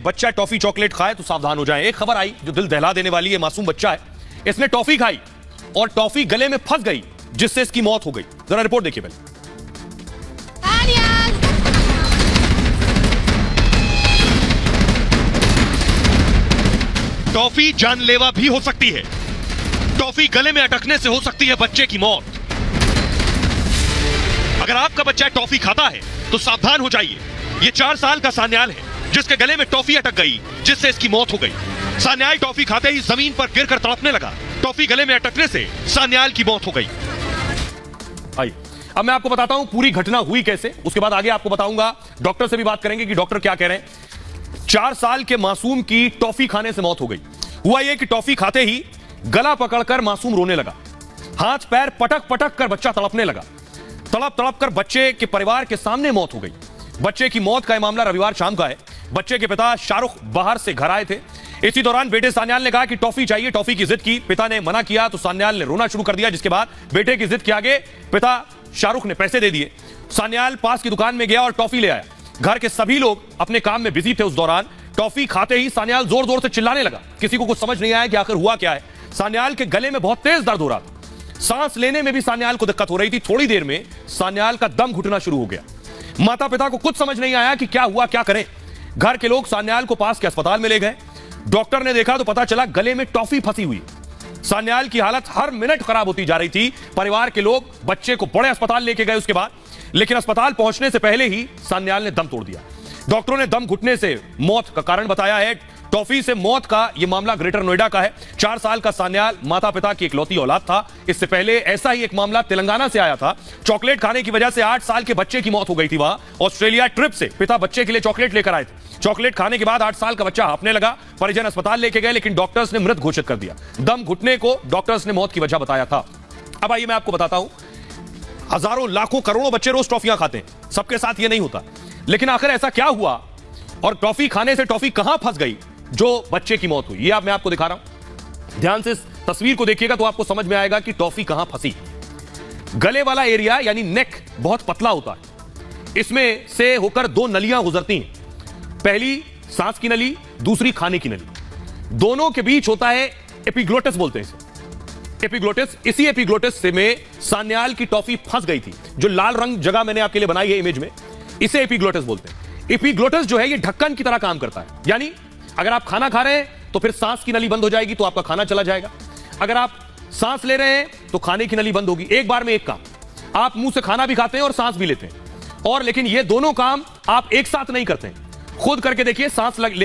बच्चा toffee chocolate खाए तो सावधान हो जाए। एक खबर आई जो दिल दहला देने वाली है। मासूम बच्चा है, इसने टॉफी खाई और टॉफी गले में फंस गई जिससे इसकी मौत हो गई। जरा रिपोर्ट देखिए पहले। टॉफी जानलेवा भी हो सकती है। टॉफी गले में अटकने से हो सकती है बच्चे की मौत। अगर आपका बच्चा टॉफी खाता है तो सावधान हो जाइए। ये 4 साल का सान्याल है जिसके गले में टॉफी अटक गई जिससे इसकी मौत हो गई। सान्याल टॉफी खाते ही जमीन पर गिरकर तड़पने लगा। टॉफी गले में अटकने से सान्याल की मौत हो गई। आइए अब मैं आपको बताता हूं पूरी घटना हुई कैसे। उसके बाद आगे आपको बताऊंगा, डॉक्टर से भी बात करेंगे कि डॉक्टर क्या कह रहे हैं। 4 साल के मासूम की टॉफी खाने से मौत हो गई। हुआ यह कि टॉफी खाते ही गला पकड़कर मासूम रोने लगा। हाथ पैर पटक पटक कर बच्चा तड़पने लगा। तड़प तड़प कर बच्चे के परिवार के सामने मौत हो गई। बच्चे की मौत का यह मामला रविवार शाम का है। बच्चे के पिता शाहरुख बाहर से घर आए थे। इसी दौरान बेटे सान्याल ने कहा कि टॉफी चाहिए। टॉफी की जिद की। पिता ने मना किया तो सान्याल ने रोना शुरू कर दिया, जिसके बाद बेटे की जिद के आगे पिता शाहरुख ने पैसे दे दिए। सान्याल पास की दुकान में गया और टॉफी ले आया। घर के सभी लोग अपने काम में बिजी थे। उस दौरान टॉफी खाते ही सान्याल जोर जोर से चिल्लाने लगा। किसी को कुछ समझ नहीं आया कि आखिर हुआ क्या है। सान्याल के गले में बहुत तेज दर्द हो रहा था। सांस लेने में भी सान्याल को दिक्कत हो रही थी। थोड़ी देर में सान्याल का दम घुटना शुरू हो गया। माता पिता को कुछ समझ नहीं आया कि क्या हुआ, क्या करें। घर के लोग सान्याल को पास के अस्पताल में ले गए। डॉक्टर ने देखा तो पता चला गले में टॉफी फंसी हुई। सान्याल की हालत हर मिनट खराब होती जा रही थी। परिवार के लोग बच्चे को बड़े अस्पताल लेके गए उसके बाद, लेकिन अस्पताल पहुंचने से पहले ही सान्याल ने दम तोड़ दिया। डॉक्टरों ने दम घुटने से मौत का कारण बताया है। टॉफी से मौत का यह मामला ग्रेटर नोएडा का है। 4 साल का सान्याल माता पिता की इकलौती औलाद था। इससे पहले ऐसा ही एक मामला तेलंगाना से आया था। चॉकलेट खाने की वजह से 8 साल के बच्चे की मौत हो गई थी। वहां ऑस्ट्रेलिया ट्रिप से पिता बच्चे के लिए चॉकलेट लेकर आए थे। चॉकलेट खाने के बाद 8 साल का बच्चा हांफने लगा। परिजन अस्पताल लेके गए, लेकिन डॉक्टर्स ने मृत घोषित कर दिया। दम घुटने को डॉक्टर्स ने मौत की वजह बताया था। अब आइए मैं आपको बताता हूं, हजारों लाखों करोड़ों बच्चे रोज टॉफियां खाते हैं। सबके साथ यह नहीं होता, लेकिन आखिर ऐसा क्या हुआ और टॉफी खाने से टॉफी कहां फंस गई जो बच्चे की मौत हुई। ये मैं आपको दिखा रहा हूं। ध्यान से इस तस्वीर को देखिएगा तो आपको समझ में आएगा कि टॉफी कहां फंसी। गले वाला एरिया यानी नेक बहुत पतला होता है। इसमें से होकर 2 नलियां गुजरती हैं। पहली सांस की नली, दूसरी खाने की नली। दोनों के बीच होता है एपिग्लोटिस, बोलते हैं इसे एपिग्लोटिस। इसी एपिग्लोटिस से में सान्याल की टॉफी फंस गई थी। जो लाल रंग जगह मैंने आपके लिए बनाई है इमेज में, इसे एपिग्लोटिस बोलते हैं। एपिग्लोटिस जो है ये ढक्कन की तरह काम करता है। यानी अगर आप खाना खा रहे हैं तो फिर सांस की नली बंद हो जाएगी तो आपका खाना चला जाएगा। अगर आप सांस ले रहे हैं तो खाने की नली बंद होगी। एक बार में एक काम। आप मुंह से खाना भी खाते हैं और सांस भी लेते हैं, और लेकिन ये दोनों काम आप एक साथ नहीं करते हैं। खुद करके देखिए, सांस लेंगे